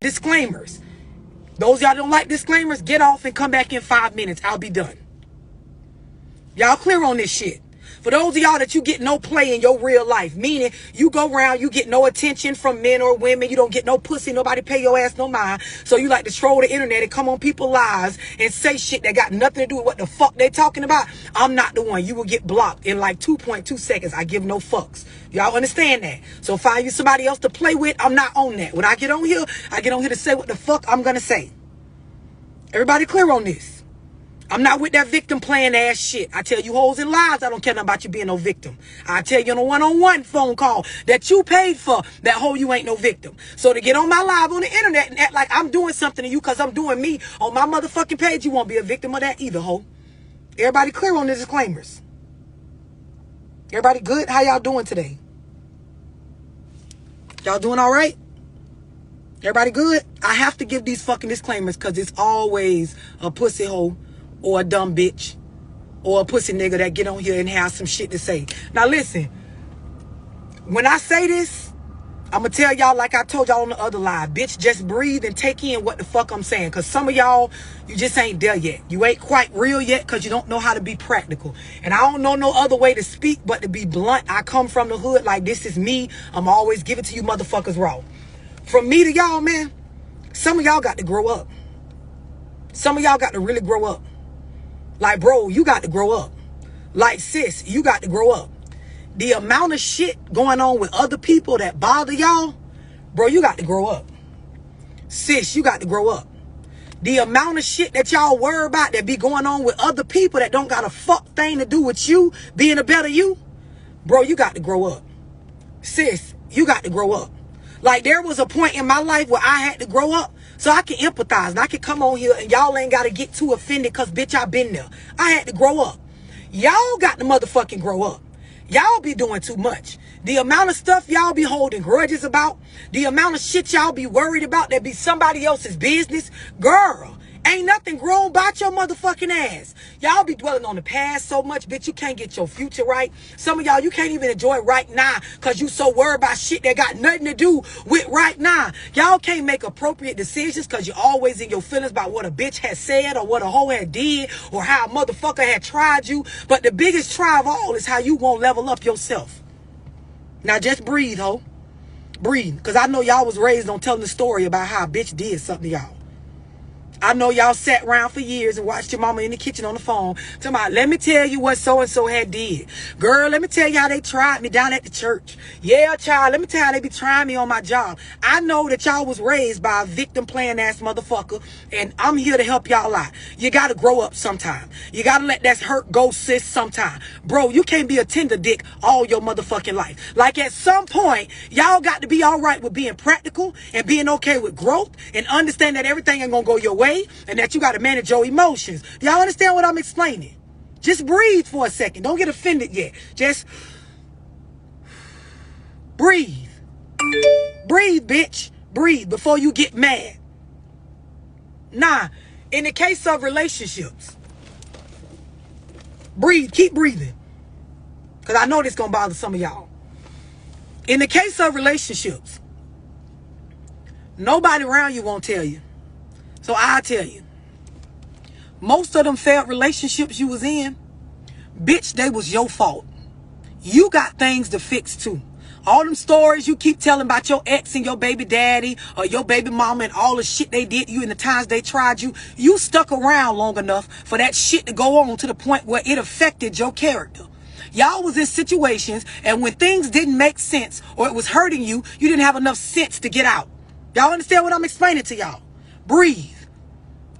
disclaimers. Those y'all don't like disclaimers, get off and come back in 5 minutes. I'll be done. Y'all clear on this shit? For those of y'all that you get no play in your real life, meaning you go around, you get no attention from men or women, you don't get no pussy, nobody pay your ass no mind, so you like to troll the internet and come on people's lives and say shit that got nothing to do with what the fuck they talking about, I'm not the one. You will get blocked in like 2.2 seconds. I give no fucks. Y'all understand that? So find you somebody else to play with. I'm not on that. When I get on here to say what the fuck I'm gonna say. Everybody clear on this? I'm not with that victim playing ass shit. I tell you hoes and lies, I don't care nothing about you being no victim. I tell you on a one-on-one phone call that you paid for, that hoe you ain't no victim. So to get on my live on the internet and act like I'm doing something to you because I'm doing me on my motherfucking page, you won't be a victim of that either, hoe. Everybody clear on the disclaimers? Everybody good? How y'all doing today? Y'all doing all right? Everybody good? I have to give these fucking disclaimers because it's always a pussy hoe or a dumb bitch or a pussy nigga that get on here and have some shit to say. Now listen, when I say this, I'm gonna tell y'all like I told y'all on the other live, bitch, just breathe and take in what the fuck I'm saying, because some of y'all, you just ain't there yet. You ain't quite real yet because you don't know how to be practical. And I don't know no other way to speak but to be blunt. I come from the hood like this is me. I'm always giving to you motherfuckers raw. From me to y'all, man, some of y'all got to grow up. Some of y'all got to really grow up. Like, bro, you got to grow up. Like, sis, you got to grow up. The amount of shit going on with other people that bother y'all, bro, you got to grow up. Sis, you got to grow up. The amount of shit that y'all worry about that be going on with other people that don't got a fuck thing to do with you being a better you, bro, you got to grow up. Sis, you got to grow up. Like, there was a point in my life where I had to grow up so I can empathize and I can come on here and y'all ain't got to get too offended because, bitch, I been there. I had to grow up. Y'all got to motherfucking grow up. Y'all be doing too much. The amount of stuff y'all be holding grudges about, the amount of shit y'all be worried about that be somebody else's business, girl, ain't nothing grown about your motherfucking ass. Y'all be dwelling on the past so much, bitch, you can't get your future right. Some of y'all, you can't even enjoy right now because you so worried about shit that got nothing to do with right now. Y'all can't make appropriate decisions because you're always in your feelings about what a bitch has said or what a hoe had did or how a motherfucker had tried you. But the biggest try of all is how you won't level up yourself. Now just breathe, ho. Breathe. Because I know y'all was raised on telling the story about how a bitch did something to y'all. I know y'all sat around for years and watched your mama in the kitchen on the phone talking about, let me tell you what so-and-so had did. Girl, let me tell you how they tried me down at the church. Yeah, child, let me tell you how they be trying me on my job. I know that y'all was raised by a victim playing ass motherfucker, and I'm here to help y'all out. You got to grow up sometime. You got to let that hurt go, sis, sometime. Bro, you can't be a tender dick all your motherfucking life. Like, at some point, y'all got to be all right with being practical and being okay with growth and understand that everything ain't gonna go your way and that you got to manage your emotions. Y'all understand what I'm explaining? Just breathe for a second. Don't get offended yet. Just breathe. Breathe, bitch. Breathe before you get mad. Nah, in the case of relationships, breathe. Keep breathing. Because I know this going to bother some of y'all. In the case of relationships, nobody around you won't tell you. So I'll tell you. Most of them failed relationships you was in, bitch, they was your fault. You got things to fix too. All them stories you keep telling about your ex and your baby daddy or your baby mama and all the shit they did to you and the times they tried you, you stuck around long enough for that shit to go on to the point where it affected your character. Y'all was in situations and when things didn't make sense or it was hurting you, you didn't have enough sense to get out. Y'all understand what I'm explaining to y'all? Breathe.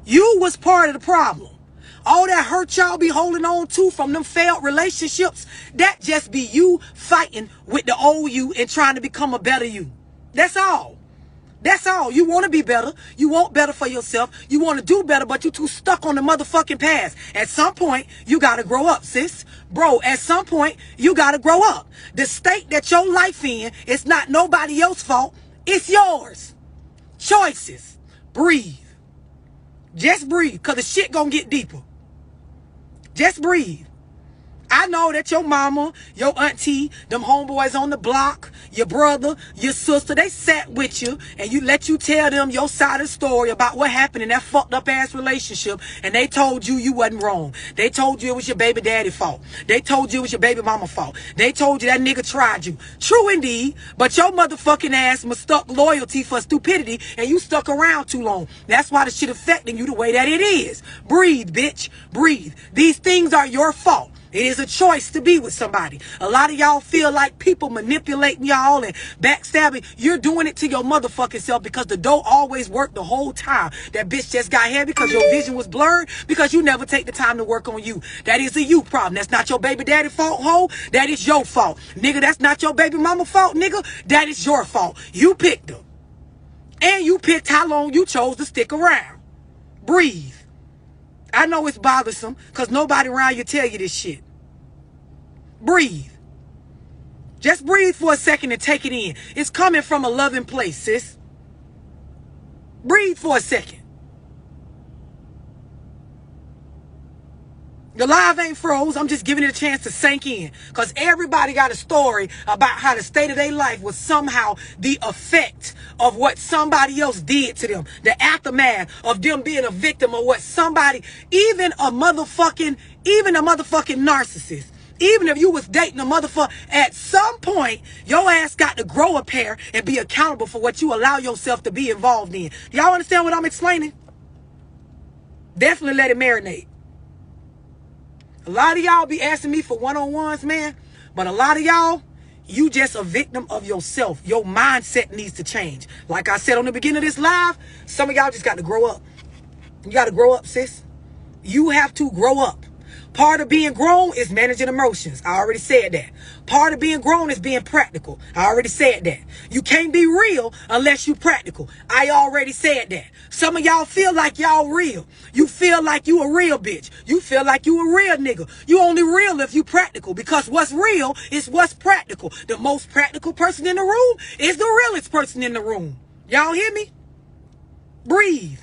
You was part of the problem. All that hurt y'all be holding on to from them failed relationships, that just be you fighting with the old you and trying to become a better you. That's all. That's all. You want to be better. You want better for yourself. You want to do better, but you too stuck on the motherfucking past. At some point, you got to grow up, sis. Bro, at some point, you got to grow up. The state that your life in is not nobody else's fault. It's yours. Choices. Breathe. Just breathe, because the shit gonna get deeper. Just breathe. I know that your mama, your auntie, them homeboys on the block, your brother, your sister, they sat with you and you let you tell them your side of the story about what happened in that fucked up ass relationship, and they told you wasn't wrong. They told you it was your baby daddy fault. They told you it was your baby mama fault. They told you that nigga tried you. True indeed, but your motherfucking ass mistook loyalty for stupidity, and you stuck around too long. That's why the shit affecting you the way that it is. Breathe, bitch. Breathe. These things are your fault. It is a choice to be with somebody. A lot of y'all feel like people manipulating y'all and backstabbing. You're doing it to your motherfucking self, because the dough always worked the whole time. That bitch just got here because your vision was blurred, because you never take the time to work on you. That is a you problem. That's not your baby daddy fault, ho. That is your fault. Nigga, that's not your baby mama fault, nigga. That is your fault. You picked them. And you picked how long you chose to stick around. Breathe. I know it's bothersome because nobody around you tell you this shit. Breathe. Just breathe for a second and take it in. It's coming from a loving place, sis. Breathe for a second. The live ain't froze. I'm just giving it a chance to sink in. Because everybody got a story about how the state of their life was somehow the effect of what somebody else did to them. The aftermath of them being a victim of what somebody, even a motherfucking narcissist. Even if you was dating a motherfucker, at some point, your ass got to grow a pair and be accountable for what you allow yourself to be involved in. Do y'all understand what I'm explaining? Definitely let it marinate. A lot of y'all be asking me for one-on-ones, man. But a lot of y'all, you just a victim of yourself. Your mindset needs to change. Like I said on the beginning of this live, some of y'all just got to grow up. You got to grow up, sis. You have to grow up. Part of being grown is managing emotions. I already said that. Part of being grown is being practical. I already said that. You can't be real unless you practical. I already said that. Some of y'all feel like y'all real. You feel like you a real bitch. You feel like you a real nigga. You only real if you practical, because what's real is what's practical. The most practical person in the room is the realest person in the room. Y'all hear me? Breathe.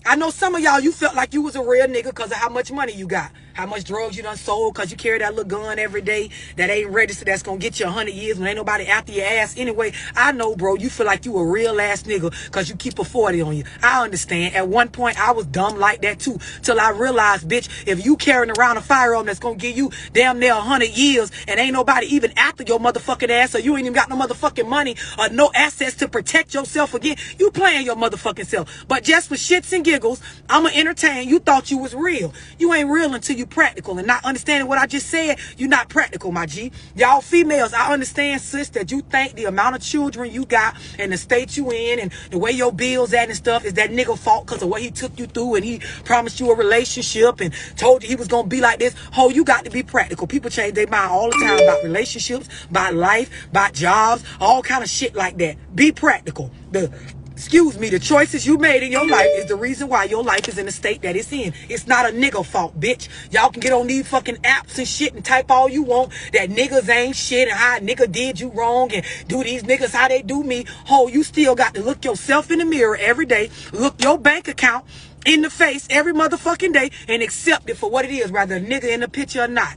I know some of y'all, you felt like you was a real nigga because of how much money you got. How much drugs you done sold because you carry that little gun every day that ain't registered, that's going to get you 100 years when ain't nobody after your ass anyway. I know, bro, you feel like you a real ass nigga because you keep a 40 on you. I understand. At one point, I was dumb like that too, till I realized, bitch, if you carrying around a firearm that's going to give you damn near 100 years and ain't nobody even after your motherfucking ass, or you ain't even got no motherfucking money or no assets to protect yourself again, you playing your motherfucking self. But just for shits and giggles, I'm going to entertain. You thought you was real. You ain't real until you practical, and not understanding what I just said. You not practical, my G. Y'all females, I understand, sis, that you think the amount of children you got and the state you in and the way your bills at and stuff is that nigga fault because of what he took you through, and he promised you a relationship and told you he was gonna be like this. Ho, you got to be practical. People change their mind all the time about relationships, about life, about jobs, all kind of shit like that. Be practical. The choices you made in your life is the reason why your life is in the state that it's in. It's not a nigga fault, bitch. Y'all can get on these fucking apps and shit and type all you want that niggas ain't shit and how a nigga did you wrong and do these niggas how they do me. Ho, you still got to look yourself in the mirror every day, look your bank account in the face every motherfucking day, and accept it for what it is, whether a nigga in the picture or not.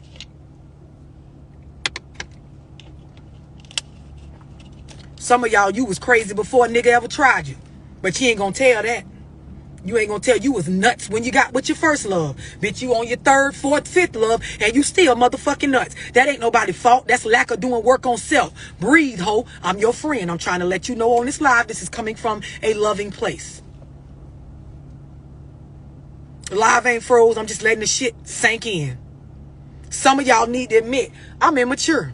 Some of y'all, you was crazy before a nigga ever tried you. But you ain't gonna tell that. You ain't gonna tell you was nuts when you got with your first love. Bitch, you on your third, fourth, fifth love, and you still motherfucking nuts. That ain't nobody's fault. That's lack of doing work on self. Breathe, ho. I'm your friend. I'm trying to let you know on this live, this is coming from a loving place. The live ain't froze. I'm just letting the shit sink in. Some of y'all need to admit, I'm immature.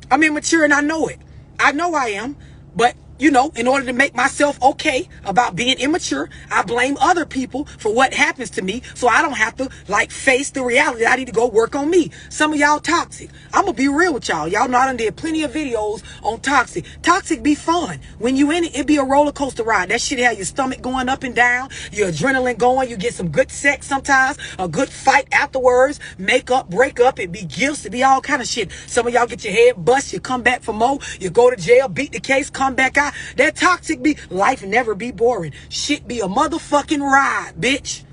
I'm immature and I know it. I know I am, but you know, in order to make myself okay about being immature, I blame other people for what happens to me, so I don't have to like face the reality that I need to go work on me. Some of y'all toxic. I'm gonna be real with y'all. Y'all know I done did plenty of videos on toxic. Toxic be fun. When you in it, it be a roller coaster ride. That shit have your stomach going up and down, your adrenaline going, you get some good sex sometimes, a good fight afterwards, make up, break up, it be gifts, it be all kind of shit. Some of y'all get your head bust, you come back for more, you go to jail, beat the case, come back out. That toxic be, life never be boring. Shit be a motherfucking ride, bitch.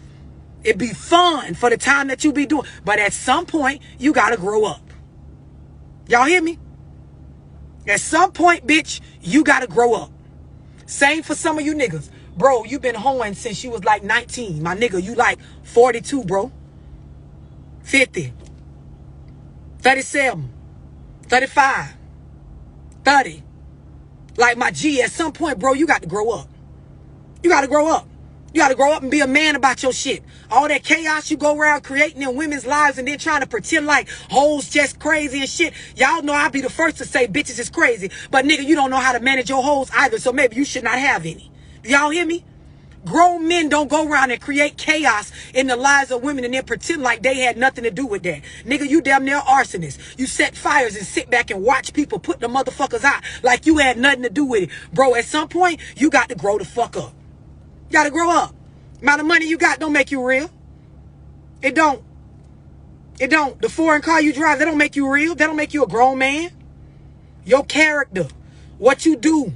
It be fun for the time that you be doing. But at some point, you gotta grow up. Y'all hear me? At some point, bitch, you gotta grow up. Same for some of you niggas. Bro, you been hoeing since you was like 19. My nigga, you like 42, bro. 50. 37. 35. 30. Like my G, at some point, bro, you got to grow up. You got to grow up. You got to grow up and be a man about your shit. All that chaos you go around creating in women's lives and then trying to pretend like hoes just crazy and shit. Y'all know I'll be the first to say bitches is crazy. But nigga, you don't know how to manage your hoes either, so maybe you should not have any. Do y'all hear me? Grown men don't go around and create chaos in the lives of women and then pretend like they had nothing to do with that. Nigga, you damn near arsonist. You set fires and sit back and watch people put the motherfuckers out like you had nothing to do with it. Bro, at some point, you got to grow the fuck up. You got to grow up. Amount of money you got don't make you real. It don't. It don't. The foreign car you drive, that don't make you real. That don't make you a grown man. Your character, what you do,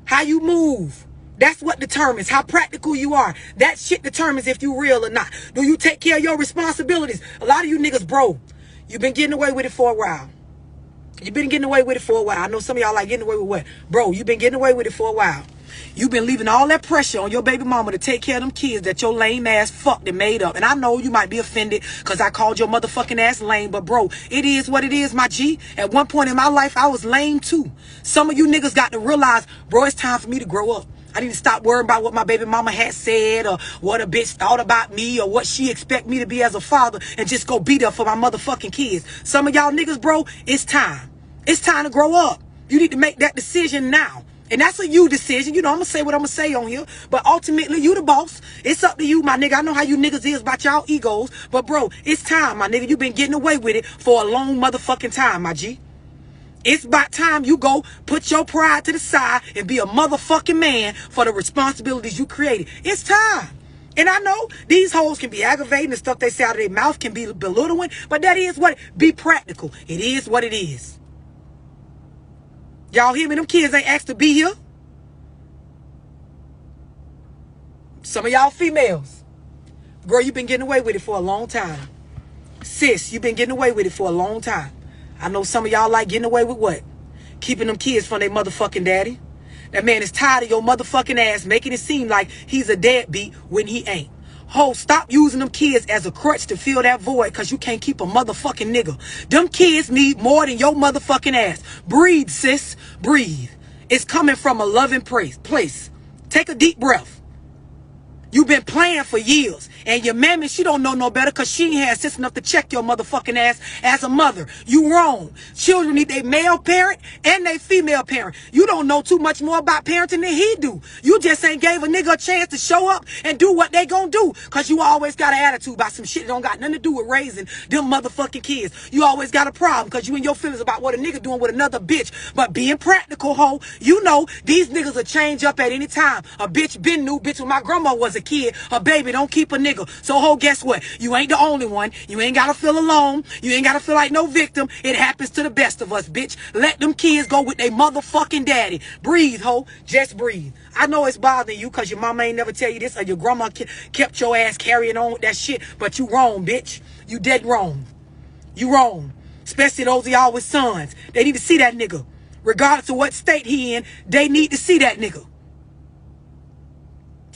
how you move, that's what determines how practical you are. That shit determines if you real or not. Do you take care of your responsibilities? A lot of you niggas, bro, you've been getting away with it for a while. You've been getting away with it for a while. I know some of y'all like getting away with what? Bro, you've been getting away with it for a while. You've been leaving all that pressure on your baby mama to take care of them kids that your lame ass fucked and made up. And I know you might be offended because I called your motherfucking ass lame. But bro, it is what it is, my G. At one point in my life, I was lame too. Some of you niggas got to realize, bro, it's time for me to grow up. I need to stop worrying about what my baby mama had said or what a bitch thought about me or what she expect me to be as a father and just go be there for my motherfucking kids. Some of y'all niggas, bro, it's time. It's time to grow up. You need to make that decision now. And that's a you decision. You know, I'm going to say what I'm going to say on here. But ultimately, you the boss. It's up to you, my nigga. I know how you niggas is about y'all egos. But, bro, it's time, my nigga. You been getting away with it for a long motherfucking time, my G. It's about time you go put your pride to the side and be a motherfucking man for the responsibilities you created. It's time. And I know these hoes can be aggravating and stuff they say out of their mouth can be belittling. But that is what be practical. It is what it is. Y'all hear me? Them kids ain't asked to be here. Some of y'all females. Girl, you been getting away with it for a long time. Sis, you been getting away with it for a long time. I know some of y'all like getting away with what? Keeping them kids from their motherfucking daddy. That man is tired of your motherfucking ass making it seem like he's a deadbeat when he ain't. Ho, stop using them kids as a crutch to fill that void because you can't keep a motherfucking nigga. Them kids need more than your motherfucking ass. Breathe, sis. Breathe. It's coming from a loving place. Take a deep breath. You've been playing for years. And your mammy, she don't know no better because she ain't had sense enough to check your motherfucking ass as a mother. You wrong. Children need their male parent and their female parent. You don't know too much more about parenting than he do. You just ain't gave a nigga a chance to show up and do what they gonna do. Because you always got an attitude about some shit that don't got nothing to do with raising them motherfucking kids. You always got a problem because you and your feelings about what a nigga doing with another bitch. But being practical, ho, you know these niggas will change up at any time. A bitch been new, bitch, when my grandma was a kid. A baby don't keep a nigga. So ho, guess what? You ain't the only one. You ain't gotta feel alone. You ain't gotta feel like no victim. It happens to the best of us, bitch. Let them kids go with their motherfucking daddy. Breathe, ho. Just breathe. I know it's bothering you because your mama ain't never tell you this or your grandma kept your ass carrying on with that shit. But you wrong, bitch. You dead wrong. You wrong. Especially those of y'all with sons. They need to see that nigga. Regardless of what state he in, they need to see that nigga.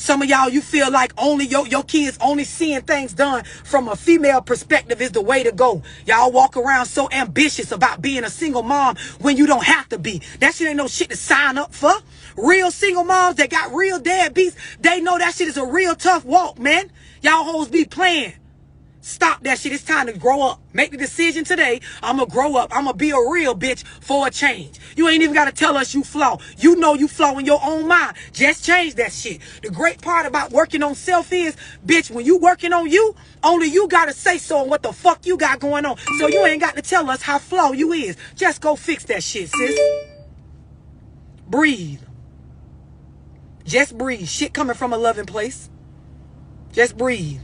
Some of y'all, you feel like only your kids only seeing things done from a female perspective is the way to go. Y'all walk around so ambitious about being a single mom when you don't have to be. That shit ain't no shit to sign up for. Real single moms that got real deadbeats, they know that shit is a real tough walk, man. Y'all hoes be playing. Stop that shit. It's time to grow up. Make the decision today. I'm going to grow up. I'm going to be a real bitch for a change. You ain't even got to tell us you flaw. You know you flaw in your own mind. Just change that shit. The great part about working on self is, bitch, when you working on you, only you got to say so on what the fuck you got going on. So you ain't got to tell us how flaw you is. Just go fix that shit, sis. Breathe. Just breathe. Shit coming from a loving place. Just breathe.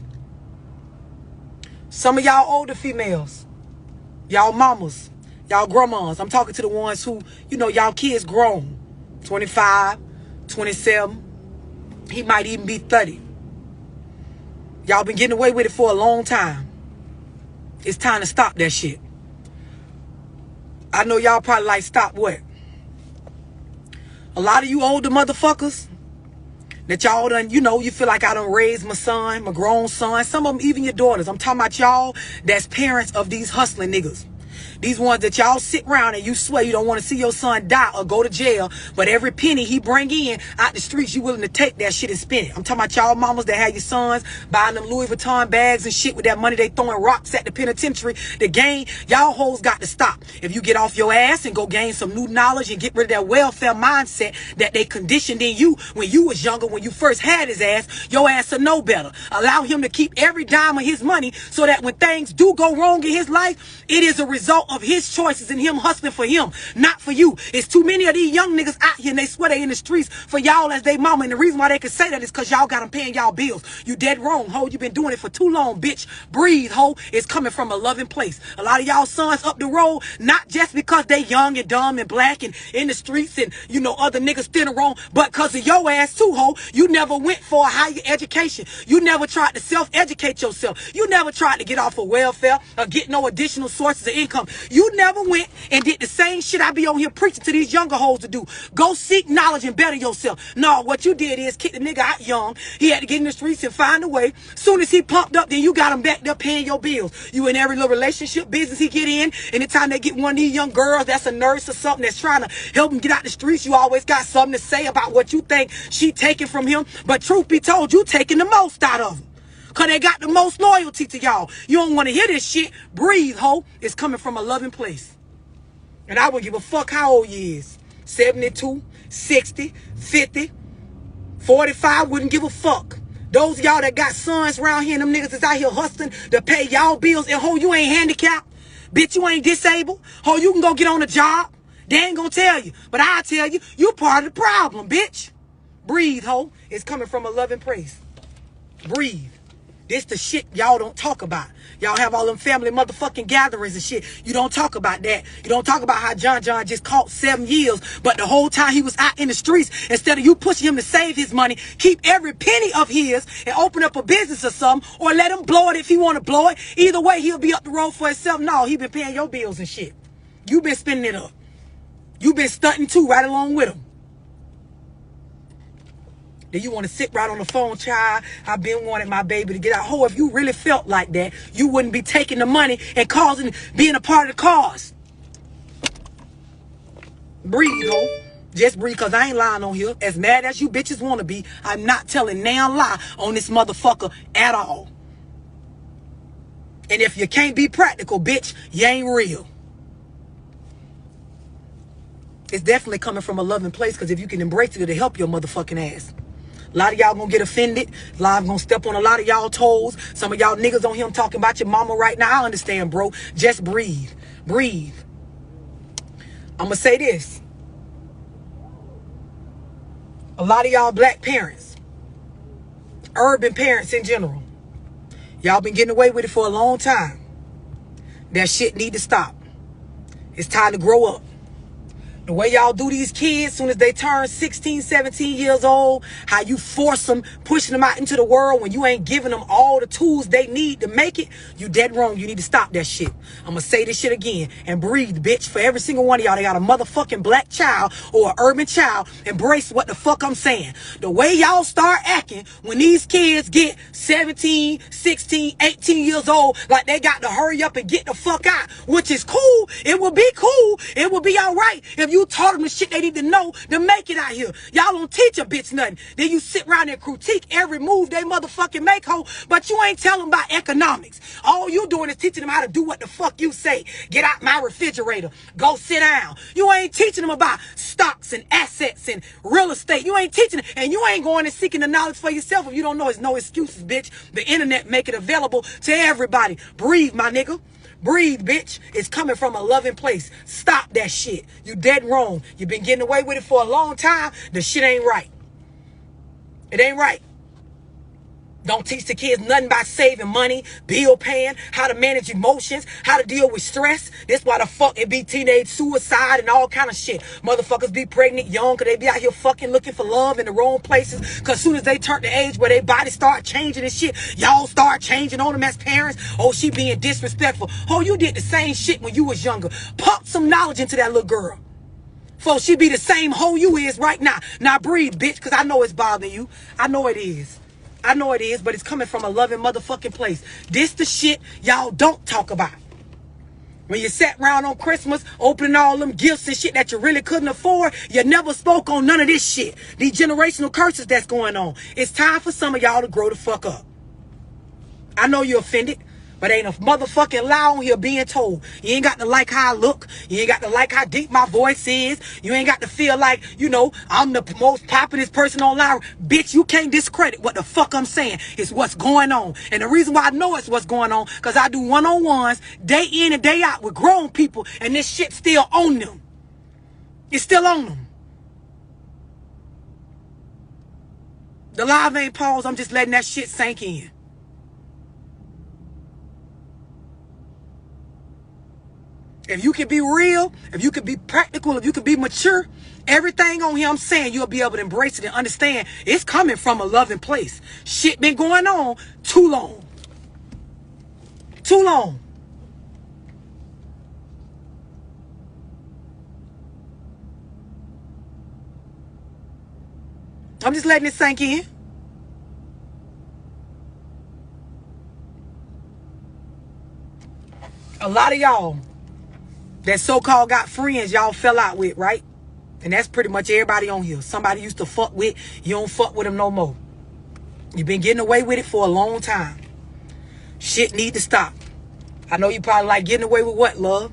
Some of y'all older females, y'all mamas, y'all grandmas. I'm talking to the ones who, you know, y'all kids grown. 25, 27. He might even be 30. Y'all been getting away with it for a long time. It's time to stop that shit. I know y'all probably like, stop what? A lot of you older motherfuckers that y'all done, you feel like I done raised my son, my grown son, some of them even your daughters. I'm talking about y'all that's parents of these hustling niggas. These ones that y'all sit around and you swear you don't want to see your son die or go to jail, but every penny he bring in out the streets, you willing to take that shit and spend it. I'm talking about y'all mamas that have your sons buying them Louis Vuitton bags and shit with that money they throwing rocks at the penitentiary. The game, y'all hoes got to stop. If you get off your ass and go gain some new knowledge and get rid of that welfare mindset that they conditioned in you when you was younger, when you first had his ass, your ass will know better. Allow him to keep every dime of his money so that when things do go wrong in his life, it is a result of his choices and him hustling for him, not for you. It's too many of these young niggas out here and they swear they in the streets for y'all as they mama. And the reason why they can say that is because y'all got them paying y'all bills. You dead wrong, ho. You been doing it for too long, bitch. Breathe, ho. It's coming from a loving place. A lot of y'all sons up the road, not just because they young and dumb and black and in the streets and, other niggas still wrong, but because of your ass too, ho. You never went for a higher education. You never tried to self-educate yourself. You never tried to get off of welfare or get no additional sources of income. You never went and did the same shit I be on here preaching to these younger hoes to do. Go seek knowledge and better yourself. No, what you did is kick the nigga out young. He had to get in the streets and find a way. Soon as he pumped up, then you got him back there paying your bills. You in every little relationship business he get in. Anytime they get one of these young girls that's a nurse or something that's trying to help him get out the streets, you always got something to say about what you think she taking from him. But truth be told, you taking the most out of him. Because they got the most loyalty to y'all. You don't want to hear this shit. Breathe, ho. It's coming from a loving place. And I would give a fuck how old you is. 72, 60, 50, 45. Wouldn't give a fuck. Those y'all that got sons around here and them niggas is out here hustling to pay y'all bills. And ho, you ain't handicapped. Bitch, you ain't disabled. Ho, you can go get on a job. They ain't gonna tell you. But I tell you, you part of the problem, bitch. Breathe, ho. It's coming from a loving place. Breathe. This the shit y'all don't talk about. Y'all have all them family motherfucking gatherings and shit. You don't talk about that. You don't talk about how John just caught 7 years, but the whole time he was out in the streets, instead of you pushing him to save his money, keep every penny of his and open up a business or something, or let him blow it if he want to blow it. Either way, he'll be up the road for himself. No, he been paying your bills and shit. You been spending it up. You been stunting too, right along with him. Then you want to sit right on the phone, child. I've been wanting my baby to get out. Oh, if you really felt like that, you wouldn't be taking the money and being a part of the cause. Breathe, ho. Just breathe, because I ain't lying on here. As mad as you bitches want to be, I'm not telling now lie on this motherfucker at all. And if you can't be practical, bitch, you ain't real. It's definitely coming from a loving place, because if you can embrace it, it'll help your motherfucking ass. A lot of y'all gonna get offended. A lot of gonna step on a lot of y'all toes. Some of y'all niggas on here, I'm talking about your mama right now. I understand, bro. Just breathe. Breathe. I'm gonna say this. A lot of y'all black parents, urban parents in general, y'all been getting away with it for a long time. That shit need to stop. It's time to grow up. The way y'all do these kids, soon as they turn 16, 17 years old, how you force them, pushing them out into the world when you ain't giving them all the tools they need to make it, you dead wrong. You need to stop that shit. I'm gonna say this shit again and breathe, bitch. For every single one of y'all that got a motherfucking black child or an urban child, embrace what the fuck I'm saying. The way y'all start acting when these kids get 17, 16, 18 years old, like they got to hurry up and get the fuck out, which is cool. It will be cool. It will be all right if you taught them the shit they need to know to make it out here. Y'all don't teach a bitch nothing. Then you sit around and critique every move they motherfucking make, ho, but you ain't telling them about economics. All you doing is teaching them how to do what the fuck you say. Get out my refrigerator. Go sit down. You ain't teaching them about stocks and assets and real estate. You ain't teaching them, and you ain't going and seeking the knowledge for yourself. If you don't know, it's no excuses, bitch. The internet make it available to everybody. Breathe, my nigga. Breathe, bitch. It's coming from a loving place. Stop that shit. You dead wrong. You been getting away with it for a long time. The shit ain't right. It ain't right. Don't teach the kids nothing about saving money, bill paying, how to manage emotions, how to deal with stress. That's why the fuck it be teenage suicide and all kind of shit. Motherfuckers be pregnant young because they be out here fucking looking for love in the wrong places. Because as soon as they turn the age where their body start changing and shit, y'all start changing on them as parents. Oh, she being disrespectful. Oh, you did the same shit when you was younger. Pump some knowledge into that little girl. For she be the same hoe you is right now. Now breathe, bitch, because I know it's bothering you. I know it is. I know it is, but it's coming from a loving motherfucking place. This the shit y'all don't talk about. When you sat around on Christmas, opening all them gifts and shit that you really couldn't afford, you never spoke on none of this shit. These generational curses that's going on. It's time for some of y'all to grow the fuck up. I know you're offended, but ain't a motherfucking lie on here being told. You ain't got to like how I look. You ain't got to like how deep my voice is. You ain't got to feel like, you know, I'm the most popular person online. Bitch, you can't discredit what the fuck I'm saying. It's what's going on. And the reason why I know it's what's going on, because I do one-on-ones day in and day out with grown people, and this shit still on them. It's still on them. The live ain't paused. I'm just letting that shit sink in. If you can be real, if you can be practical, if you can be mature, everything on here I'm saying, you'll be able to embrace it and understand it's coming from a loving place. Shit been going on too long. Too long. I'm just letting it sink in. A lot of y'all that so-called got friends y'all fell out with, right? And that's pretty much everybody on here. Somebody used to fuck with, you don't fuck with them no more. You've been getting away with it for a long time. Shit need to stop. I know you probably like getting away with what, love?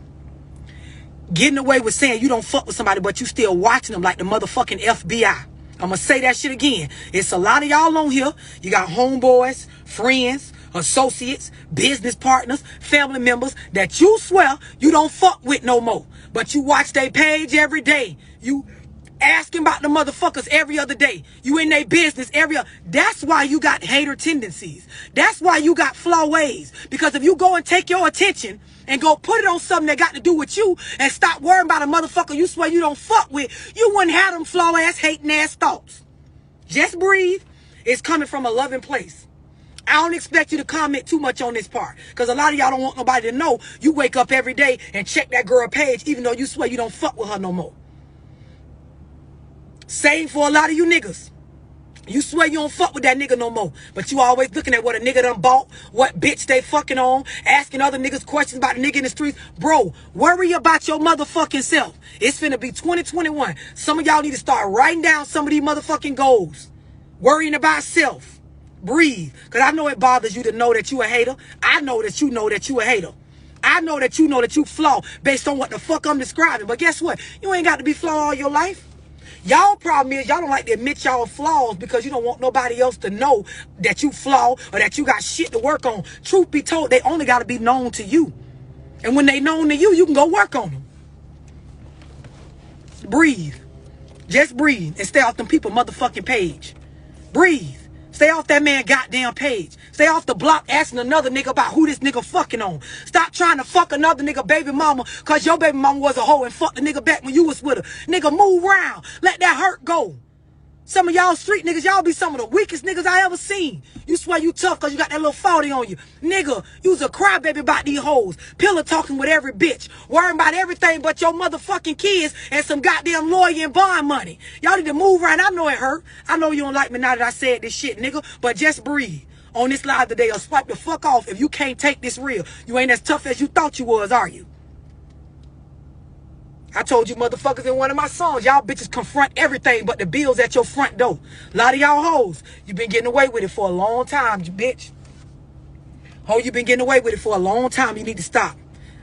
Getting away with saying you don't fuck with somebody, but you still watching them like the motherfucking FBI. I'm gonna say that shit again. It's a lot of y'all on here. You got homeboys, friends, associates, business partners, family members that you swear you don't fuck with no more. But you watch their page every day. You asking about the motherfuckers every other day. You in their business every other. That's why you got hater tendencies. That's why you got flaw ways. Because if you go and take your attention and go put it on something that got to do with you and stop worrying about a motherfucker you swear you don't fuck with, you wouldn't have them flaw ass, hating ass thoughts. Just breathe. It's coming from a loving place. I don't expect you to comment too much on this part, because a lot of y'all don't want nobody to know you wake up every day and check that girl page even though you swear you don't fuck with her no more. Same for a lot of you niggas. You swear you don't fuck with that nigga no more, but you always looking at what a nigga done bought, what bitch they fucking on, asking other niggas questions about the nigga in the streets. Bro, worry about your motherfucking self. It's finna be 2021. Some of y'all need to start writing down some of these motherfucking goals. Worrying about self. Breathe. Because I know it bothers you to know that you a hater. I know that you a hater. I know that you flaw based on what the fuck I'm describing. But guess what? You ain't got to be flawed all your life. Y'all problem is y'all don't like to admit y'all flaws because you don't want nobody else to know that you flaw or that you got shit to work on. Truth be told, they only got to be known to you. And when they known to you, you can go work on them. Breathe. Just breathe and stay off them people motherfucking page. Breathe. Stay off that man goddamn page. Stay off the block asking another nigga about who this nigga fucking on. Stop trying to fuck another nigga baby mama because your baby mama was a hoe and fucked the nigga back when you was with her. Nigga, move around. Let that hurt go. Some of y'all street niggas, y'all be some of the weakest niggas I ever seen. You swear you tough because you got that little 40 on you. Nigga, you's a crybaby about these hoes. Pillar talking with every bitch. Worrying about everything but your motherfucking kids and some goddamn lawyer and bond money. Y'all need to move around. I know it hurt. I know you don't like me now that I said this shit, nigga. But just breathe. On this live today, or swipe the fuck off if you can't take this real. You ain't as tough as you thought you was, are you? I told you motherfuckers in one of my songs, y'all bitches confront everything but the bills at your front door. A lot of y'all hoes, you been getting away with it for a long time, you bitch. Ho, you been getting away with it for a long time. You need to stop.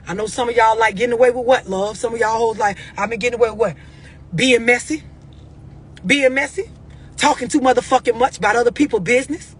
I know some of y'all like getting away with what, love? Some of y'all hoes like, I've been getting away with what? Being messy. Being messy. Talking too motherfucking much about other people's business.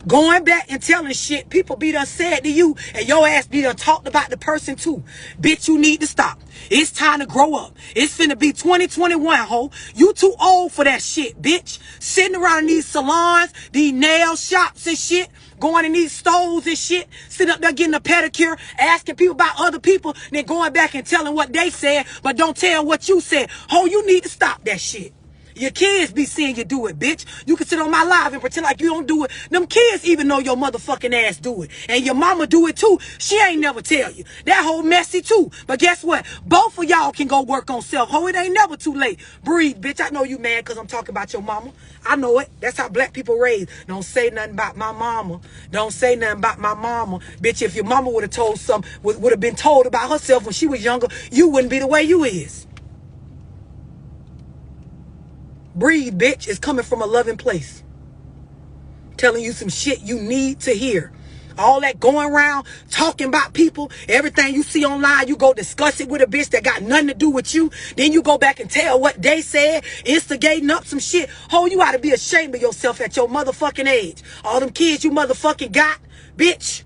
Going back and telling shit people be done said to you and your ass be done talked about the person too. Bitch, you need to stop. It's time to grow up. It's finna be 2021, ho. You too old for that shit, bitch. Sitting around in these salons, these nail shops and shit, going in these stores and shit, sitting up there getting a pedicure, asking people about other people, then going back and telling what they said, but don't tell what you said. Ho, you need to stop that shit. Your kids be seeing you do it, bitch. You can sit on my live and pretend like you don't do it. Them kids even know your motherfucking ass do it. And your mama do it too. She ain't never tell you. That whole messy too. But guess what? Both of y'all can go work on self. Ho, it ain't never too late. Breathe, bitch. I know you mad because I'm talking about your mama. I know it. That's how black people raised. Don't say nothing about my mama. Don't say nothing about my mama. Bitch, if your mama would have told something, would have been told about herself when she was younger, you wouldn't be the way you is. Breathe, bitch, is coming from a loving place. Telling you some shit you need to hear. All that going around, talking about people, everything you see online, you go discuss it with a bitch that got nothing to do with you. Then you go back and tell what they said, instigating up some shit. Ho, you ought to be ashamed of yourself at your motherfucking age. All them kids you motherfucking got, bitch.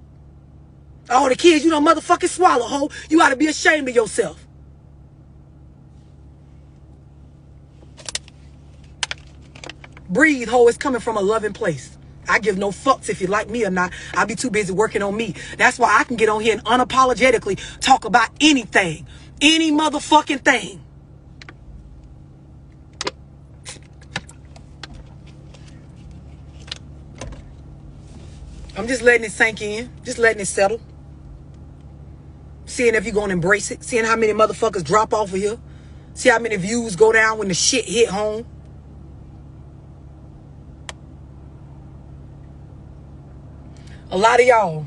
All the kids you don't motherfucking swallow, ho. You ought to be ashamed of yourself. Breathe, ho, it's coming from a loving place. I give no fucks if you like me or not. I be too busy working on me. That's why I can get on here and unapologetically talk about anything. Any motherfucking thing. I'm just letting it sink in. Just letting it settle. Seeing if you're going to embrace it. Seeing how many motherfuckers drop off of here. See how many views go down when the shit hit home. A lot of y'all,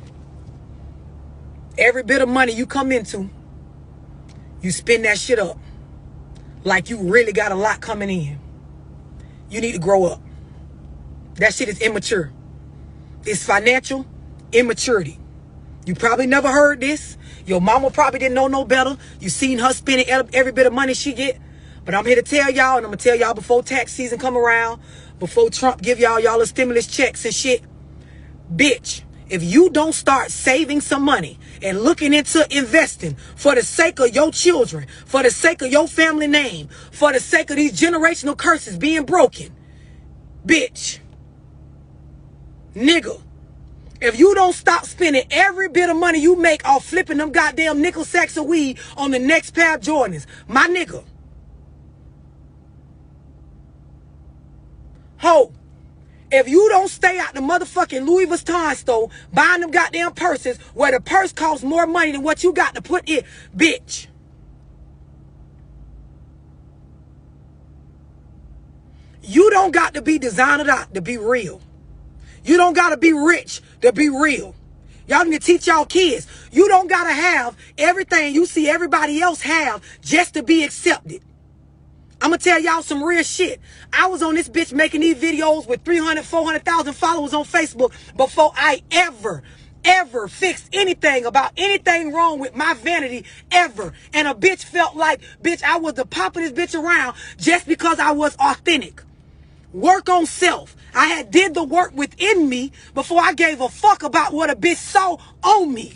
every bit of money you come into, you spend that shit up like you really got a lot coming in. You need to grow up. That shit is immature. It's financial immaturity. You probably never heard this. Your mama probably didn't know no better. You seen her spending every bit of money she get. But I'm here to tell y'all, and I'm going to tell y'all before tax season come around, before Trump give y'all a stimulus checks and shit. Bitch. If you don't start saving some money and looking into investing for the sake of your children, for the sake of your family name, for the sake of these generational curses being broken, bitch, nigga, if you don't stop spending every bit of money you make off flipping them goddamn nickel sacks of weed on the next pair of Jordans, my nigga, ho, if you don't stay out the motherfucking Louis Vuitton store buying them goddamn purses where the purse costs more money than what you got to put in, bitch. You don't got to be designered out to be real. You don't got to be rich to be real. Y'all need to teach y'all kids. You don't got to have everything you see everybody else have just to be accepted. I'm going to tell y'all some real shit. I was on this bitch making these videos with 300, 400,000 followers on Facebook before I ever fixed anything about anything wrong with my vanity ever. And a bitch felt like, bitch, I was the poppin'est bitch around just because I was authentic. Work on self. I had did the work within me before I gave a fuck about what a bitch saw on me.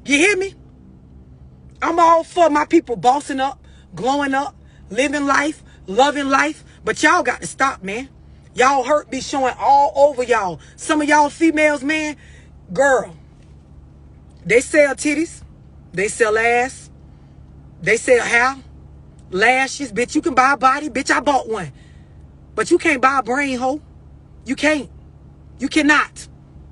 You hear me? I'm all for my people bossing up, glowing up, living life, loving life. But y'all got to stop, man. Y'all hurt be showing all over y'all. Some of y'all females, man, girl, they sell titties. They sell ass. They sell hair, lashes. Bitch, you can buy a body. Bitch, I bought one. But you can't buy a brain, hoe. You can't. You cannot.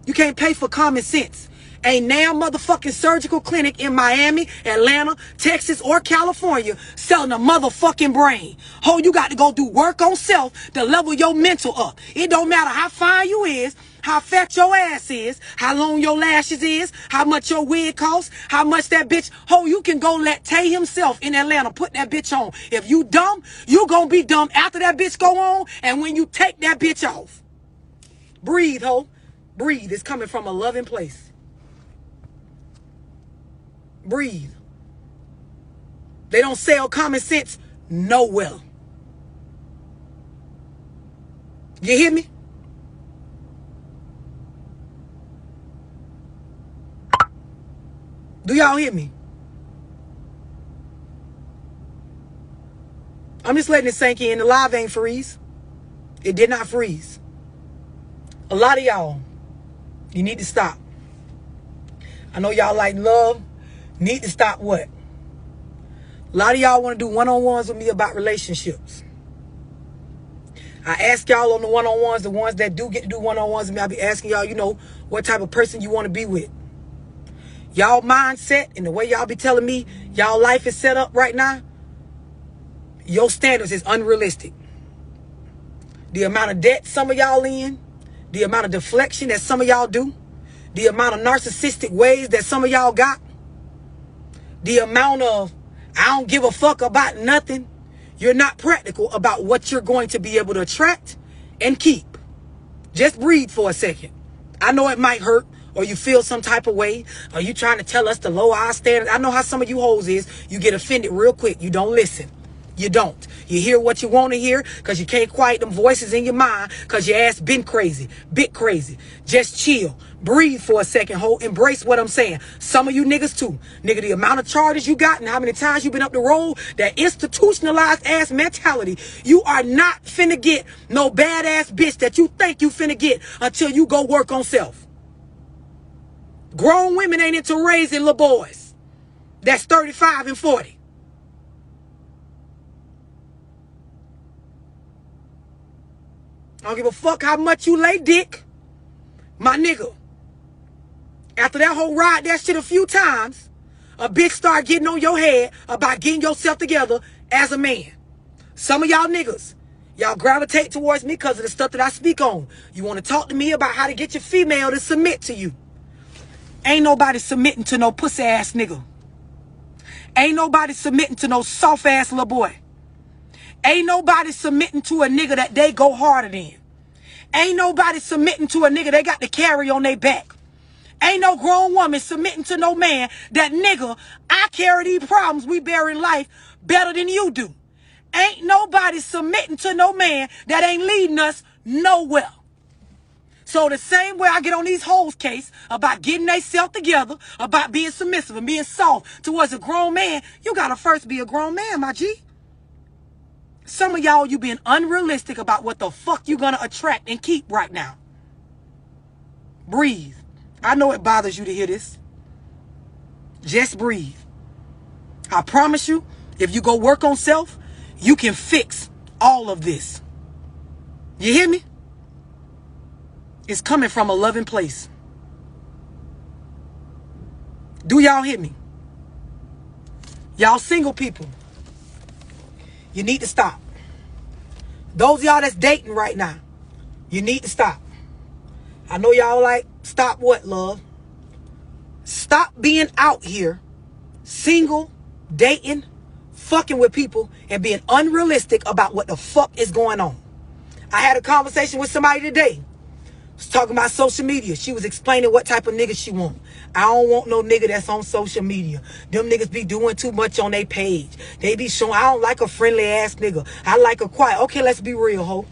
You can't pay for common sense. Ain't now motherfucking surgical clinic in Miami, Atlanta, Texas, or California selling a motherfucking brain. Ho, you got to go do work on self to level your mental up. It don't matter how fine you is, how fat your ass is, how long your lashes is, how much your wig costs, how much that bitch. Ho, you can go let Tay himself in Atlanta put that bitch on. If you dumb, you gonna be dumb after that bitch go on and when you take that bitch off. Breathe, ho. Breathe. It's coming from a loving place. Breathe. They don't sell common sense nowhere. You hear me? Do y'all hear me? I'm just letting it sink in. The live ain't freeze. It did not freeze. A lot of y'all, you need to stop. I know y'all like love. Need to stop what? A lot of y'all want to do one-on-ones with me about relationships. I ask y'all on the one-on-ones, the ones that do get to do one-on-ones with me, I'll be asking y'all, you know, what type of person you want to be with. Y'all mindset and the way y'all be telling me y'all life is set up right now, your standards is unrealistic. The amount of debt some of y'all in, the amount of deflection that some of y'all do, the amount of narcissistic ways that some of y'all got, the amount of I don't give a fuck about nothing. You're not practical about what you're going to be able to attract and keep. Just breathe for a second. I know it might hurt, or you feel some type of way, or you trying to tell us to lower our standards. I know how some of you hoes is. You get offended real quick. You don't listen. You don't. You hear what you want to hear because you can't quiet them voices in your mind because your ass been crazy, bit crazy. Just chill. Breathe for a second, ho. Embrace what I'm saying. Some of you niggas too. Nigga, the amount of charges you got and how many times you been up the road, that institutionalized ass mentality, you are not finna get no badass bitch that you think you finna get until you go work on self. Grown women ain't into raising little boys that's 35 and 40. I don't give a fuck how much you lay dick. My nigga, after that whole ride that shit a few times, a bitch start getting on your head about getting yourself together as a man. Some of y'all niggas, y'all gravitate towards me because of the stuff that I speak on. You want to talk to me about how to get your female to submit to you. Ain't nobody submitting to no pussy ass nigga. Ain't nobody submitting to no soft ass little boy. Ain't nobody submitting to a nigga that they go harder than. Ain't nobody submitting to a nigga they got to carry on their back. Ain't no grown woman submitting to no man that nigga, I carry these problems we bear in life better than you do. Ain't nobody submitting to no man that ain't leading us nowhere. So the same way I get on these hoes case about getting themselves together, about being submissive and being soft towards a grown man, you gotta first be a grown man, my G. Some of y'all, you being unrealistic about what the fuck you gonna attract and keep right now. Breathe. I know it bothers you to hear this. Just breathe. I promise you, if you go work on self, you can fix all of this. You hear me? It's coming from a loving place. Do y'all hear me? Y'all single people, you need to stop. Those of y'all that's dating right now, you need to stop. I know y'all like, stop what, love? Stop being out here, single, dating, fucking with people, and being unrealistic about what the fuck is going on. I had a conversation with somebody today. Was talking about social media. She was explaining what type of nigga she want. I don't want no nigga that's on social media. Them niggas be doing too much on their page. They be showing, I don't like a friendly ass nigga. I like a quiet. Okay, let's be real, ho.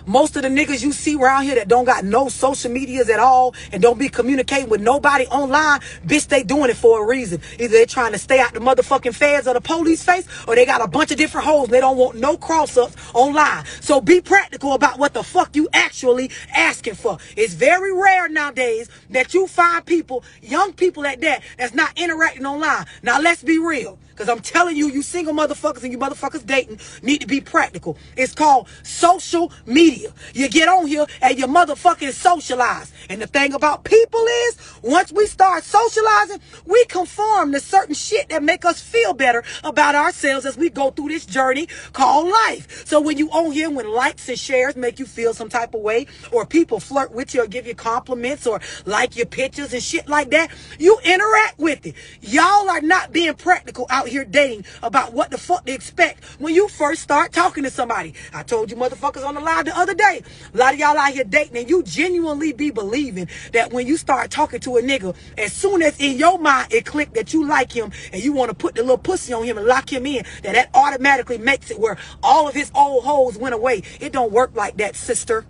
Most of the niggas you see around here that don't got no social medias at all and don't be communicating with nobody online, bitch, they doing it for a reason. Either they trying to stay out the motherfucking feds or the police face, or they got a bunch of different hoes. They don't want no cross-ups online. So be practical about what the fuck you actually asking for. It's very rare nowadays that you find people, young people at that, that's not interacting online. Now let's be real. Because I'm telling you, you single motherfuckers and you motherfuckers dating need to be practical. It's called social media. You get on here and you motherfucking socialize. And the thing about people is, once we start socializing, we conform to certain shit that make us feel better about ourselves as we go through this journey called life. So when you on here, when likes and shares make you feel some type of way, or people flirt with you or give you compliments or like your pictures and shit like that, you interact with it. Y'all are not being practical out here dating about what the fuck to expect when you first start talking to somebody. I told you motherfuckers on the live the other day, a lot of y'all out here dating and you genuinely be believing that when you start talking to a nigga, as soon as in your mind it clicked that you like him and you want to put the little pussy on him and lock him in, that automatically makes it where all of his old hoes went away. It don't work like that, sister.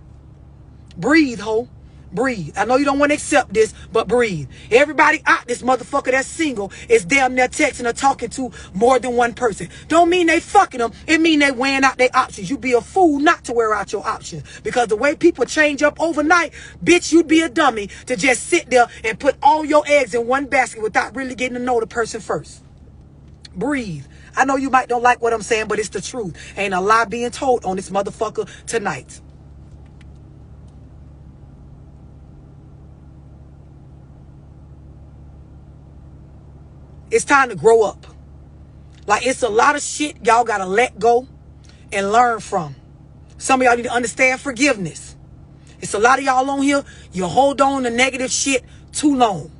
Breathe, ho. Breathe. I know you don't want to accept this, but breathe. Everybody out this motherfucker that's single is damn near texting or talking to more than one person. Don't mean they fucking them. It mean they weighing out their options. You be a fool not to wear out your options. Because the way people change up overnight, bitch, you'd be a dummy to just sit there and put all your eggs in one basket without really getting to know the person first. Breathe. I know you might don't like what I'm saying, but it's the truth. Ain't a lie being told on this motherfucker tonight. It's time to grow up. Like, it's a lot of shit y'all gotta let go and learn from. Some of y'all need to understand forgiveness. It's a lot of y'all on here, you hold on to negative shit too long.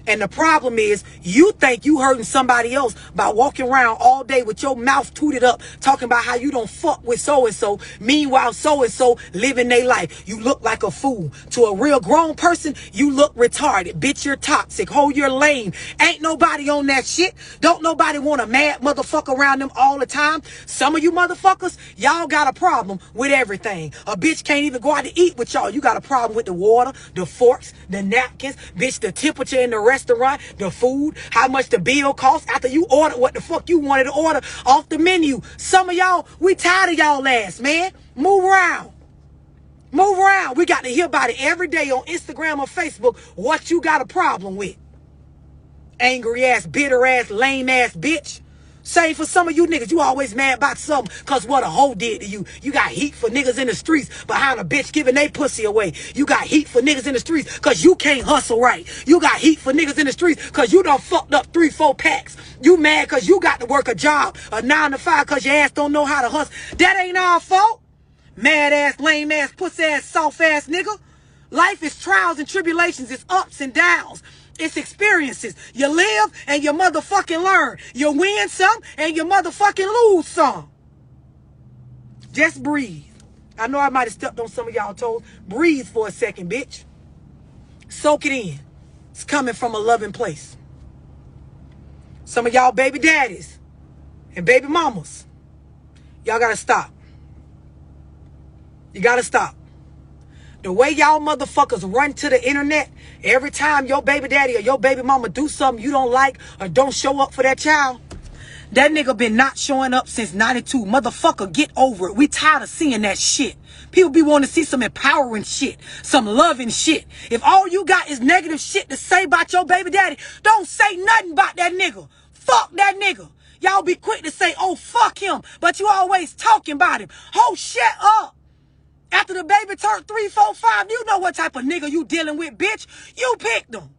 And the problem is, you think you hurting somebody else by walking around all day with your mouth tooted up, talking about how you don't fuck with so-and-so. Meanwhile, so-and-so living their life. You look like a fool. To a real grown person, you look retarded. Bitch, you're toxic. Ho, you're lame. Ain't nobody on that shit. Don't nobody want a mad motherfucker around them all the time. Some of you motherfuckers, y'all got a problem with everything. A bitch can't even go out to eat with y'all. You got a problem with the water, the forks, the napkins, bitch, the temperature in the restaurant, the food, how much the bill costs after you order what the fuck you wanted to order off the menu. Some of y'all, we tired of y'all ass, man. Move around. Move around. We got to hear about it every day on Instagram or Facebook what you got a problem with. Angry ass, bitter ass, lame ass bitch. Same for some of you niggas. You always mad about something because what a hoe did to you. You got heat for niggas in the streets behind a bitch giving they pussy away. You got heat for niggas in the streets because you can't hustle right. You got heat for niggas in the streets because you done fucked up 3-4 packs. You mad because you got to work a job, a 9 to 5 because your ass don't know how to hustle. That ain't our fault. Mad ass, lame ass, pussy ass, soft ass nigga. Life is trials and tribulations. It's ups and downs. It's experiences. You live and you motherfucking learn. You win some and you motherfucking lose some. Just breathe. I know I might have stepped on some of y'all toes. Breathe for a second, bitch. Soak it in. It's coming from a loving place. Some of y'all baby daddies and baby mamas, y'all gotta stop. You gotta stop. The way y'all motherfuckers run to the internet, every time your baby daddy or your baby mama do something you don't like or don't show up for that child, that nigga been not showing up since 92. Motherfucker, get over it. We tired of seeing that shit. People be wanting to see some empowering shit, some loving shit. If all you got is negative shit to say about your baby daddy, don't say nothing about that nigga. Fuck that nigga. Y'all be quick to say, oh, fuck him, but you always talking about him. Oh, shut up. After the baby turned 3, 4, 5, you know what type of nigga you dealing with, bitch. You picked them.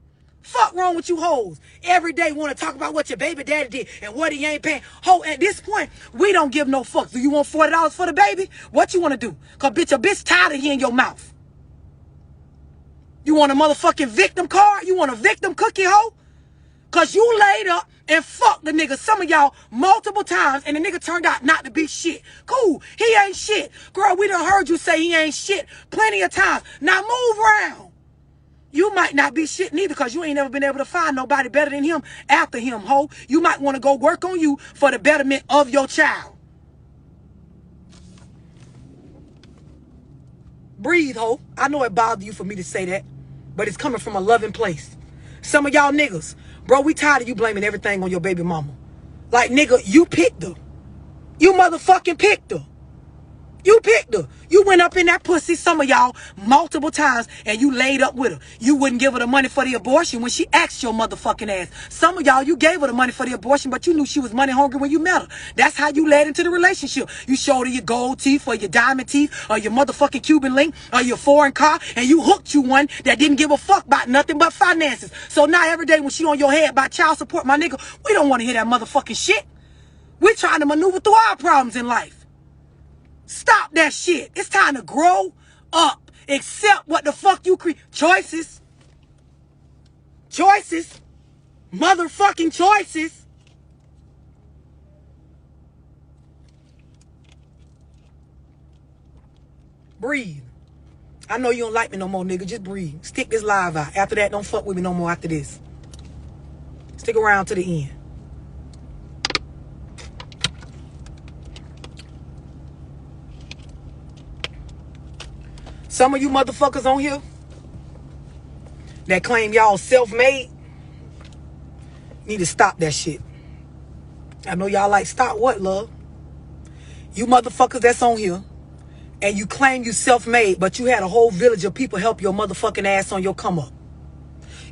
Fuck wrong with you hoes. Every day want to talk about what your baby daddy did and what he ain't paying. Ho, at this point, we don't give no fucks. Do you want $40 for the baby? What you want to do? Because, bitch, a bitch tired of hearing your mouth. You want a motherfucking victim card? You want a victim cookie, ho? Because you laid up and fucked the nigga, some of y'all, multiple times, and the nigga turned out not to be shit. Cool, he ain't shit. Girl, we done heard you say he ain't shit plenty of times. Now move around. You might not be shit neither because you ain't never been able to find nobody better than him after him, ho. You might want to go work on you for the betterment of your child. Breathe, ho. I know it bothers you for me to say that, but it's coming from a loving place. Some of y'all niggas, bro, we tired of you blaming everything on your baby mama. Like, nigga, you picked her. You motherfucking picked her. You picked her. You went up in that pussy, some of y'all, multiple times, and you laid up with her. You wouldn't give her the money for the abortion when she asked your motherfucking ass. Some of y'all, you gave her the money for the abortion, but you knew she was money hungry when you met her. That's how you led into the relationship. You showed her your gold teeth or your diamond teeth or your motherfucking Cuban link or your foreign car, and you hooked you one that didn't give a fuck about nothing but finances. So now every day when she on your head by child support, my nigga, we don't want to hear that motherfucking shit. We're trying to maneuver through our problems in life. Stop that shit. It's time to grow up. Accept what the fuck you create. Choices. Choices. Motherfucking choices. Breathe. I know you don't like me no more, nigga. Just breathe. Stick this live out. After that, don't fuck with me no more after this. Stick around to the end. Some of you motherfuckers on here that claim y'all self-made need to stop that shit. I know y'all like, stop what, love? You motherfuckers that's on here and you claim you self-made, but you had a whole village of people help your motherfucking ass on your come up.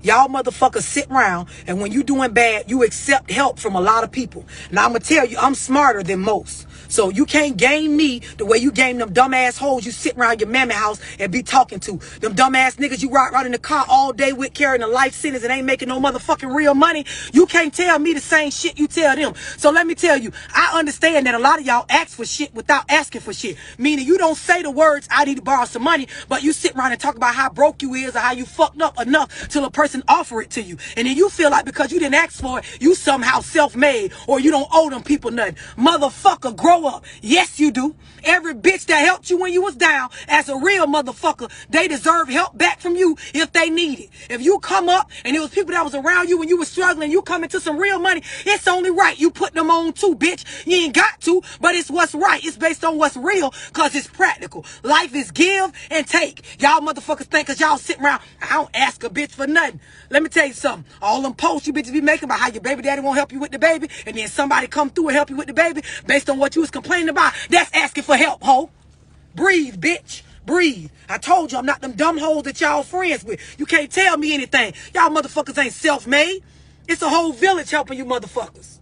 Y'all motherfuckers sit around, and when you doing bad, you accept help from a lot of people. Now I'm gonna tell you, I'm smarter than most. So you can't game me the way you game them dumbass hoes you sit around your mammy house and be talking to. Them dumbass niggas you ride around in the car all day with carrying a life sentence and ain't making no motherfucking real money. You can't tell me the same shit you tell them. So let me tell you, I understand that a lot of y'all ask for shit without asking for shit. Meaning you don't say the words, I need to borrow some money, but you sit around and talk about how broke you is or how you fucked up enough till a person offer it to you. And then you feel like because you didn't ask for it, you somehow self-made or you don't owe them people nothing. Motherfucker, grow up. Yes, you do. Every bitch that helped you when you was down, as a real motherfucker, they deserve help back from you if they need it. If you come up and it was people that was around you when you was struggling, you come into some real money, it's only right you put them on too, bitch. You ain't got to, but it's what's right. It's based on what's real because it's practical. Life is give and take. Y'all motherfuckers think because y'all sitting around, I don't ask a bitch for nothing. Let me tell you something. All them posts you bitches be making about how your baby daddy won't help you with the baby, and then somebody come through and help you with the baby based on what you was complaining about, that's asking for help, ho. Breathe, bitch. Breathe. I told you I'm not them dumb hoes that y'all friends with. You can't tell me anything. Y'all motherfuckers ain't self-made. It's a whole village helping you motherfuckers.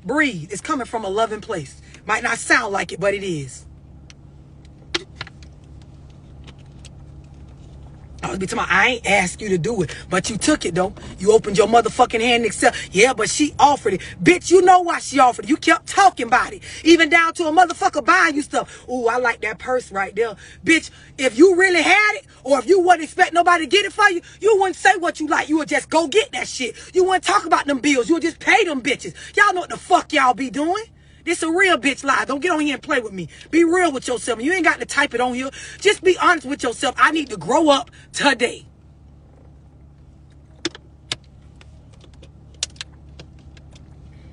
Breathe. It's coming from a loving place. Might not sound like it, but it is. I ain't asked you to do it, but you took it though. You opened your motherfucking hand and accept. Yeah, but she offered it. Bitch, you know why she offered it. You kept talking about it. Even down to a motherfucker buying you stuff. Ooh, I like that purse right there. Bitch, if you really had it, or if you wouldn't expect nobody to get it for you, you wouldn't say what you like. You would just go get that shit. You wouldn't talk about them bills. You would just pay them bitches. Y'all know what the fuck y'all be doing. This a real bitch lie. Don't get on here and play with me. Be real with yourself. You ain't got to type it on here. Just be honest with yourself. I need to grow up today.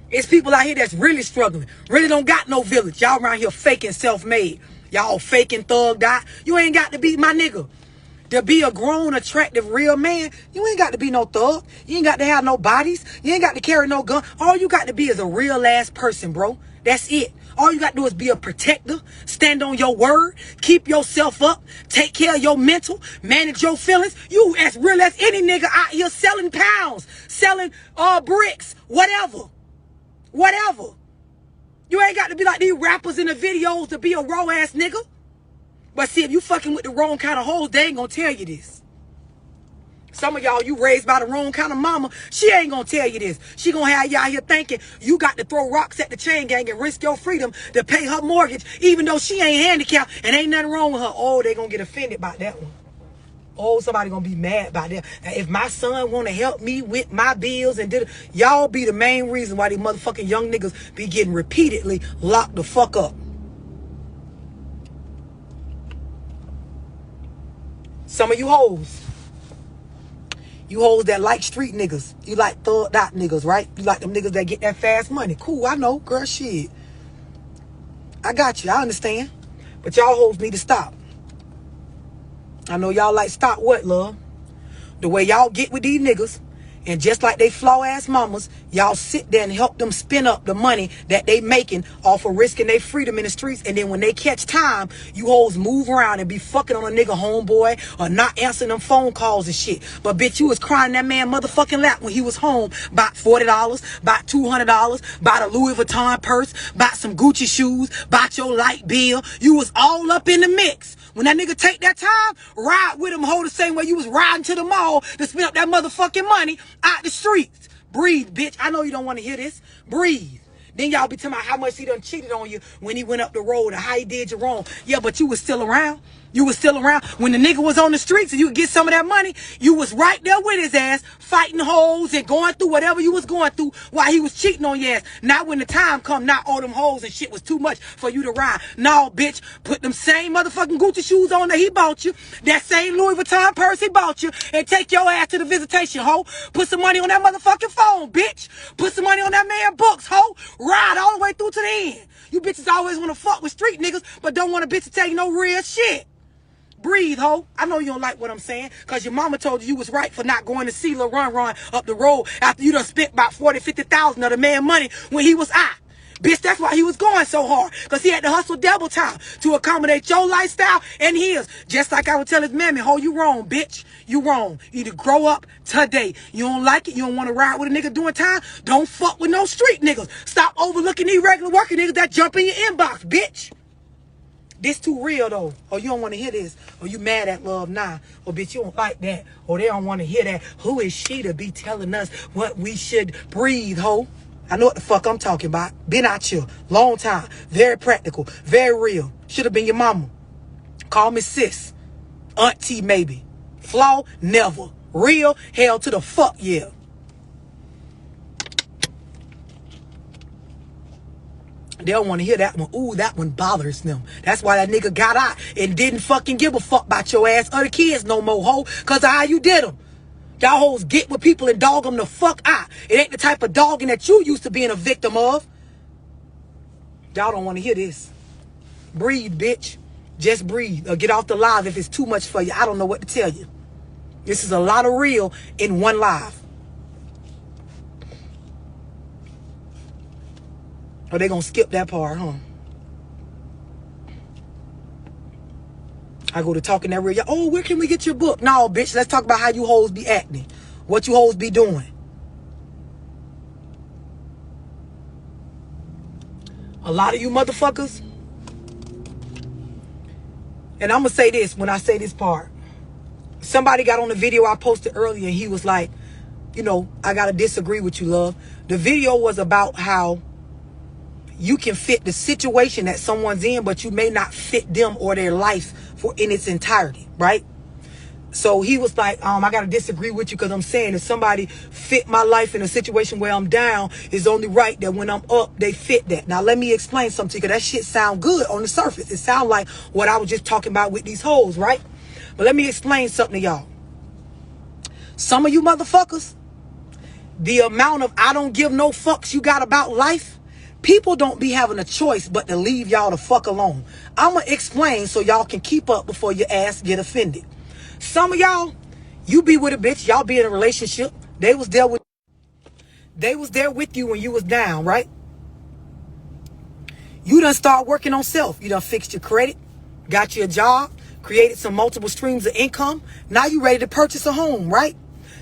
It's people out here that's really struggling. Really don't got no village. Y'all around here faking self-made. Y'all faking thugged out. You ain't got to be my nigga. To be a grown, attractive, real man, you ain't got to be no thug. You ain't got to have no bodies. You ain't got to carry no gun. All you got to be is a real ass person, bro. That's it. All you got to do is be a protector, stand on your word, keep yourself up, take care of your mental, manage your feelings. You as real as any nigga out here selling pounds, selling bricks, whatever. Whatever. You ain't got to be like these rappers in the videos to be a raw ass nigga. But see, if you fucking with the wrong kind of hoes, they ain't gonna tell you this. Some of y'all, you raised by the wrong kind of mama, she ain't gonna tell you this. She gonna have y'all here thinking you got to throw rocks at the chain gang and risk your freedom to pay her mortgage, even though she ain't handicapped and ain't nothing wrong with her. Oh, they gonna get offended by that one. Oh, somebody gonna be mad about that. Now, if my son wanna help me with my bills and y'all be the main reason why these motherfucking young niggas be getting repeatedly locked the fuck up. Some of you hoes. You hoes that like street niggas. You like thugged out niggas, right? You like them niggas that get that fast money. Cool, I know, girl, shit. I got you, I understand. But y'all hoes need to stop. I know y'all like stop what, love? The way y'all get with these niggas, and just like they flaw-ass mamas, y'all sit there and help them spin up the money that they making off of risking their freedom in the streets. And then when they catch time, you hoes move around and be fucking on a nigga homeboy or not answering them phone calls and shit. But bitch, you was crying that man motherfucking lap when he was home. About $40, about $200, about a Louis Vuitton purse, about some Gucci shoes, about your light bill. You was all up in the mix. When that nigga take that time, ride with him, hold the same way you was riding to the mall to spend up that motherfucking money out the streets. Breathe, bitch. I know you don't want to hear this. Breathe. Then y'all be talking about how much he done cheated on you when he went up the road and how he did you wrong. Yeah, but you was still around. You was still around. When the nigga was on the streets and you could get some of that money, you was right there with his ass, fighting hoes and going through whatever you was going through while he was cheating on your ass. Not when the time come, not all them hoes and shit was too much for you to ride. No, bitch, put them same motherfucking Gucci shoes on that he bought you, that same Louis Vuitton purse he bought you, and take your ass to the visitation, hoe. Put some money on that motherfucking phone, bitch. Put some money on that man books, hoe. Ride all the way through to the end. You bitches always want to fuck with street niggas, but don't want a bitch to tell you no real shit. Breathe, ho. I know you don't like what I'm saying, because your mama told you was right for not going to see Lil Run up the road after you done spent about $40,000-$50,000 of the man money when he was out. Bitch, that's why he was going so hard. Because he had to hustle double time to accommodate your lifestyle and his. Just like I would tell his mammy, ho, you wrong, bitch. You wrong. You need to grow up today. You don't like it. You don't want to ride with a nigga doing time. Don't fuck with no street niggas. Stop overlooking these regular working niggas that jump in your inbox, bitch. This too real though. Or you don't want to hear this. Or you mad at love now. Or bitch, you don't like that. Or they don't want to hear that. Who is she to be telling us what we should breathe, ho? I know what the fuck I'm talking about. Been out here. Long time. Very practical. Very real. Should have been your mama. Call me sis. Auntie maybe. Flaw? Never. Real? Hell to the fuck yeah. They don't want to hear that one. Ooh, that one bothers them. That's why that nigga got out and didn't fucking give a fuck about your ass or the kids no more, ho. Because of how you did them. Y'all hoes get with people and dog them the fuck out. It ain't the type of dogging that you used to being a victim of. Y'all don't want to hear this. Breathe, bitch. Just breathe. Or get off the live if it's too much for you. I don't know what to tell you. This is a lot of real in one live. Or they gonna skip that part, huh? I go to talking that real. Oh, where can we get your book? No, bitch, let's talk about how you hoes be acting. What you hoes be doing. A lot of you motherfuckers. And I'm gonna say this when I say this part. Somebody got on the video I posted earlier and he was like, you know, I gotta disagree with you, love. The video was about how you can fit the situation that someone's in, but you may not fit them or their life in its entirety, right? So he was like, I gotta disagree with you because I'm saying if somebody fit my life in a situation where I'm down, it's only right that when I'm up, they fit that. Now let me explain something to you because that shit sound good on the surface. It sound like what I was just talking about with these hoes, right? But let me explain something to y'all. Some of you motherfuckers, the amount of I don't give no fucks you got about life, people don't be having a choice but to leave y'all the fuck alone. I'm going to explain so y'all can keep up before your ass get offended. Some of y'all, you be with a bitch, y'all be in a relationship. They was there with you when you was down, right? You done start working on self. You done fixed your credit, got you a job, created some multiple streams of income. Now you ready to purchase a home, right?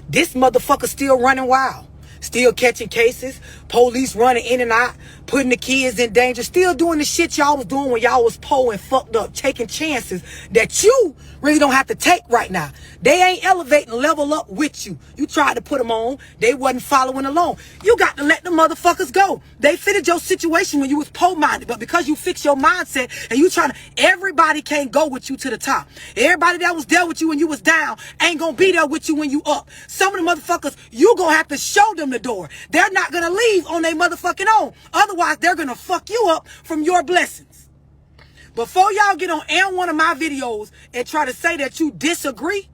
This motherfucker still running wild. Still catching cases, police running in and out, putting the kids in danger, still doing the shit y'all was doing when y'all was poor and fucked up, taking chances that you really don't have to take right now. They ain't elevating level up with you. You tried to put them on. They wasn't following along. You got to let the motherfuckers go. They fitted your situation when you was poor-minded, but because you fixed your mindset and you trying to, everybody can't go with you to the top. Everybody that was there with you when you was down ain't gonna be there with you when you up. Some of the motherfuckers, you gonna have to show them the door. They're not gonna leave on their motherfucking own. Otherwise, they're gonna fuck you up from your blessings. Before y'all get on one of my videos and try to say that you disagree,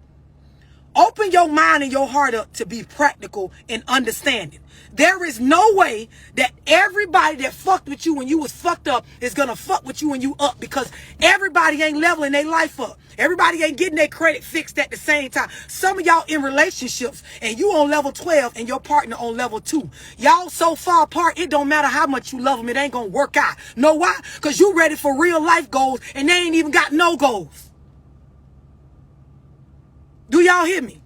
open your mind and your heart up to be practical and understanding. There is no way that everybody that fucked with you when you was fucked up is gonna fuck with you when you up, because everybody ain't leveling their life up. Everybody ain't getting their credit fixed at the same time. Some of y'all in relationships and you on level 12 and your partner on level 2. Y'all so far apart, it don't matter how much you love them, it ain't gonna work out. Know why? Because you ready for real life goals and they ain't even got no goals. Do y'all hear me?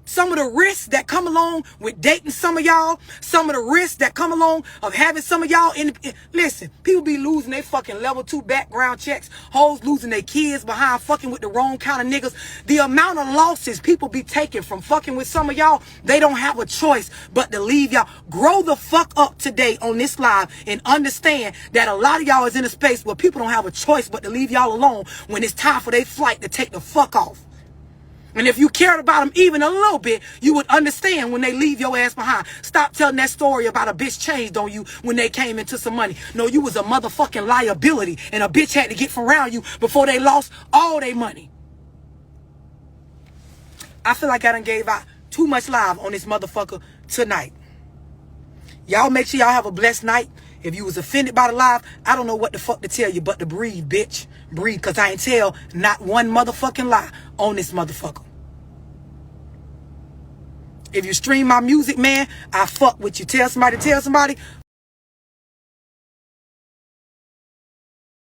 Some of the risks that come along with dating some of y'all, some of the risks that come along of having some of y'all listen, people be losing their fucking level 2 background checks, hoes losing their kids behind fucking with the wrong kind of niggas. The amount of losses people be taking from fucking with some of y'all, they don't have a choice but to leave y'all. Grow the fuck up today on this live and understand that a lot of y'all is in a space where people don't have a choice but to leave y'all alone when it's time for their flight to take the fuck off. And if you cared about them even a little bit, you would understand when they leave your ass behind. Stop telling that story about a bitch changed on you when they came into some money. No, you was a motherfucking liability, and a bitch had to get from around you before they lost all their money. I feel like I done gave out too much live on this motherfucker tonight. Y'all make sure y'all have a blessed night. If you was offended by the live, I don't know what the fuck to tell you but to breathe, bitch. Breathe, because I ain't tell not one motherfucking lie on this motherfucker. If you stream my music, man, I fuck with you. Tell somebody,